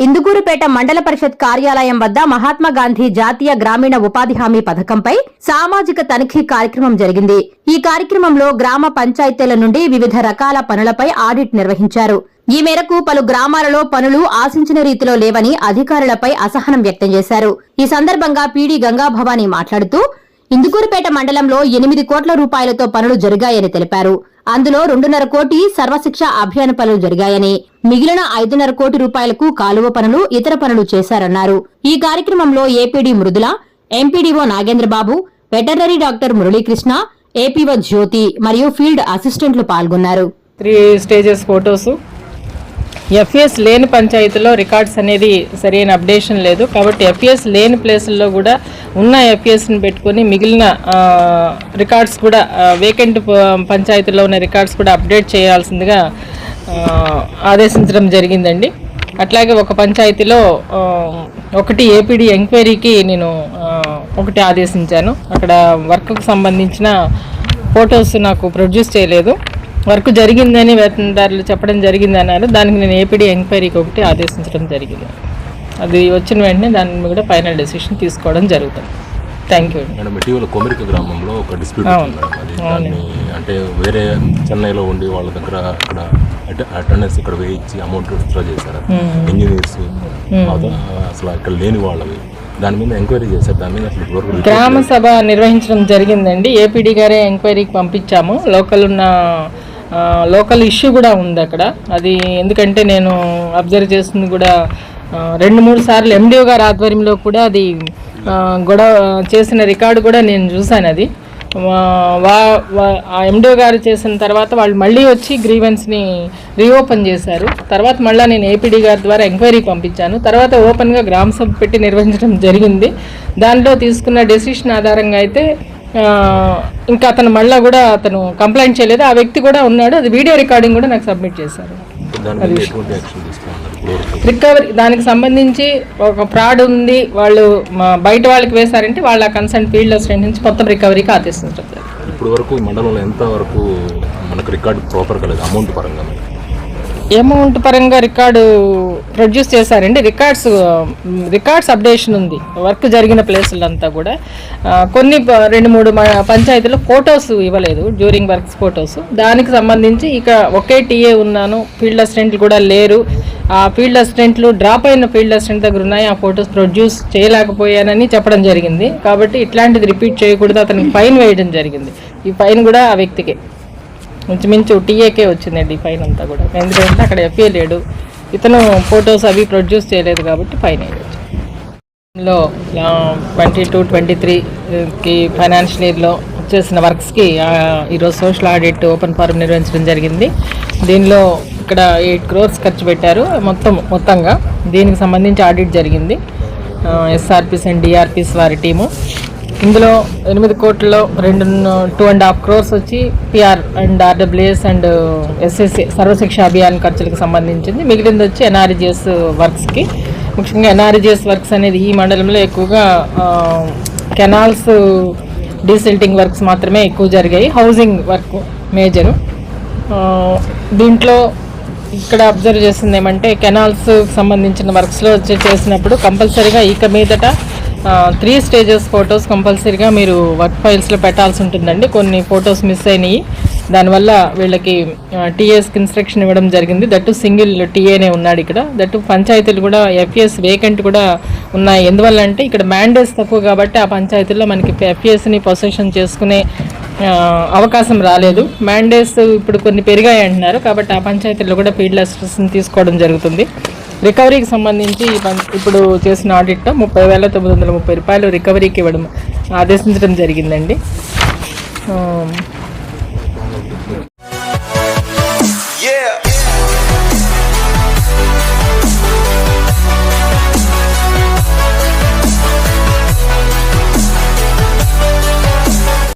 ఇందుకూరుపేట మండల పరిషత్ కార్యాలయం వద్ద మహాత్మా గాంధీ జాతీయ గ్రామీణ ఉపాధి హామీ పథకంపై సామాజిక తనిఖీ కార్యక్రమం జరిగింది. ఈ కార్యక్రమంలో గ్రామ పంచాయతీల నుండి వివిధ రకాల పనులపై ఆడిట్ నిర్వహించారు. ఈ మేరకు పలు గ్రామాలలో పనులు ఆశించిన రీతిలో లేవని అధికారులపై అసహనం వ్యక్తం చేశారు. ఈ సందర్భంగా పీడీ గంగాభవాని మాట్లాడుతూ ఇందుకూరుపేట మండలంలో 8 కోట్ల రూపాయలతో పనులు జరిగాయని తెలిపారు. అందులో 2.5 కోటి సర్వశిక్ష అభియాన్ పనులు జరిగాయని, మిగిలిన 5.5 కోటి రూపాయలకు కాలువ పనులు, ఇతర పనులు చేశారన్నారు. ఈ కార్యక్రమంలో APD Mridula, MPDO Nagendrababu, veterinary doctor Muralikrishna, APO Jyothi మరియు ఫీల్డ్ అసిస్టెంట్లు పాల్గొన్నారు. 3 స్టేజెస్ ఫోటోస్. ఎఫ్ఎస్ లేని పంచాయతీలో రికార్డ్స్ అనేది సరైన అప్డేషన్ లేదు కాబట్టి ఎఫ్ఎస్ లేని ప్లేసుల్లో కూడా ఉన్న ఎఫ్ఎస్ని పెట్టుకొని మిగిలిన రికార్డ్స్ కూడా వేకెంట్ పంచాయతీలో ఉన్న రికార్డ్స్ కూడా అప్డేట్ చేయాల్సిందిగా ఆదేశించడం జరిగిందండి. అట్లాగే ఒక పంచాయతీలో ఒకటి ఏపీడీ ఎంక్వైరీకి నేను ఒకటి ఆదేశించాను. అక్కడ వర్క్కు సంబంధించిన ఫొటోస్ నాకు ప్రొడ్యూస్ చేయలేదు. వర్క్ జరిగిందని వేతనదారులు చెప్పడం జరిగింది అన్నారు. దానికి నేను ఏపీడీ ఎంక్వైరీకి ఒకటి ఆదేశించడం జరిగింది. అది వచ్చిన వెంటనే దాని మీద కూడా ఫైనల్ డెసిషన్ తీసుకోవడం జరుగుతుంది. Thank you. మేడం, ఇటీవల కొమరిక గ్రామంలో ఒక డిస్ప్యూట్ అంటే వేరే చెన్నైలో ఉండి వాళ్ళ దగ్గర అక్కడ అటెండెన్స్ ఇక్కడ వేయించి అమౌంట్ విత్డ్రా చేశారు ఇంజనీర్స్, అసలు ఇక్కడ లేని వాళ్ళవి. దాని మీద ఎంక్వైరీ చేశారు. దాని మీద అసలు గ్రామ సభ నిర్వహించడం జరిగిందండి. ఏపీడీ గారే ఎంక్వైరీకి పంపించాము. లోకల్ ఇష్యూ కూడా ఉంది అక్కడ. అది ఎందుకంటే నేను అబ్జర్వ్ చేస్తుంది కూడా 2-3 సార్లు ఎండిఓ గారి ఆధ్వర్యంలో కూడా అది గొడవ చేసిన రికార్డు కూడా నేను చూశాను. అది ఆ ఎండిఓ గారు చేసిన తర్వాత వాళ్ళు మళ్ళీ వచ్చి గ్రీవెన్స్ని రీఓపెన్ చేశారు. తర్వాత మళ్ళీ నేను ఏపీడీ గారి ద్వారా ఎంక్వైరీకి పంపించాను. తర్వాత ఓపెన్గా గ్రామ సభ పెట్టి నిర్వహించడం జరిగింది. దానిలో తీసుకున్న డెసిషన్ ఆధారంగా అయితే ఇంకా అతను మళ్ళీ కూడా అతను కంప్లైంట్ చేయలేదు. ఆ వ్యక్తి కూడా ఉన్నాడు. అది వీడియో రికార్డింగ్ కూడా నాకు సబ్మిట్ చేశారు. రికవరీ దానికి సంబంధించి ఒక ఫ్రాడ్ ఉంది, వాళ్ళు బయట వాళ్ళకి వేశారంటే వాళ్ళ కన్సర్న్ ఫీల్డ్ అసిస్టెంట్ నుంచి మొత్తం రికవరీకి ఆదేశించారు. ఇప్పుడు వరకు మండలంలో ఎంత వరకు మనకు రికార్డు ప్రాపర్గా లేదు? అమౌంట్ పరంగా రికార్డు ప్రొడ్యూస్ చేశారండి. రికార్డ్స్ అప్డేషన్ ఉంది వర్క్ జరిగిన ప్లేసులంతా కూడా. కొన్ని 2-3 పంచాయతీలో ఫొటోస్ ఇవ్వలేదు, డ్యూరింగ్ వర్క్స్ ఫొటోస్. దానికి సంబంధించి ఇక ఒకే టీఏ ఉన్నాను, ఫీల్డ్ అసిస్టెంట్లు కూడా లేరు. ఆ ఫీల్డ్ అసిస్టెంట్లు డ్రాప్ అయిన ఫీల్డ్ అసిస్టెంట్ దగ్గర ఉన్నాయి, ఆ ఫొటోస్ ప్రొడ్యూస్ చేయలేకపోయానని చెప్పడం జరిగింది. కాబట్టి ఇట్లాంటిది రిపీట్ చేయకూడదు, అతనికి ఫైన్ వేయడం జరిగింది. ఈ ఫైన్ కూడా ఆ వ్యక్తికే మించు టీఏకే వచ్చిందండి ఈ ఫైన్ అంతా కూడా. ఎందుకంటే అక్కడ ఎఫ్ఏ లేడు, ఇతను ఫొటోస్ అవి ప్రొడ్యూస్ చేయలేదు కాబట్టి ఫైన్ వేయవచ్చు. లో 22-23కి ఫైనాన్షియల్ ఇయర్లో చేసిన వర్క్స్కి ఈరోజు సోషల్ ఆడిట్ ఓపెన్ ఫారం నిర్వహించడం జరిగింది. దీనిలో ఇక్కడ 8 crores ఖర్చు పెట్టారు మొత్తంగా. దీనికి సంబంధించి ఆడిట్ జరిగింది. ఎస్ఆర్పిస్ అండ్ డిఆర్పిస్ వారి టీము. ఇందులో 8 కోట్లలో 2.5 crores వచ్చి PR and RWS and SSC Sarva Shiksha Abhiyan ఖర్చులకు సంబంధించింది. మిగిలింది వచ్చి ఎన్ఆర్జిఎస్ వర్క్స్కి. ముఖ్యంగా ఎన్ఆర్జిఎస్ వర్క్స్ అనేది ఈ మండలంలో ఎక్కువగా కెనాల్స్ డీసిల్టింగ్ వర్క్స్ మాత్రమే ఎక్కువ జరిగాయి. Housing work major. దీంట్లో ఇక్కడ అబ్జర్వ్ చేసింది ఏమంటే కెనాల్స్ సంబంధించిన వర్క్స్లో చేసినప్పుడు కంపల్సరీగా ఇక మీదట 3 స్టేజెస్ ఫొటోస్ కంపల్సరీగా మీరు వర్క్ ఫైల్స్లో పెట్టాల్సి ఉంటుందండి. కొన్ని ఫొటోస్ మిస్ అయినాయి. దానివల్ల వీళ్ళకి టీఏస్కి ఇన్స్ట్రక్షన్ ఇవ్వడం జరిగింది. దట్టు సింగిల్ టీఏనే ఉన్నాడు ఇక్కడ. దట్టు పంచాయతీలు కూడా ఎఫ్ఎస్ వేకెంట్ కూడా ఉన్నాయి. ఎందువల్ల అంటే ఇక్కడ మ్యాండేట్స్ తక్కువ కాబట్టి ఆ పంచాయతీల్లో మనకి ఎఫ్ఎస్ని పొసెషన్ చేసుకునే అవకాశం రాలేదు. మ్యాండేట్స్ ఇప్పుడు కొన్ని పెరిగాయి అంటున్నారు కాబట్టి ఆ పంచాయతీల్లో కూడా ఫీల్డ్ అసిస్టెంట్స్ని తీసుకోవడం జరుగుతుంది. రికవరీకి సంబంధించి ఇప్పుడు చేసిన ఆడిట్లో 30,930 రూపాయలు రికవరీకి ఇవ్వడం ఆదేశించడం జరిగిందండి.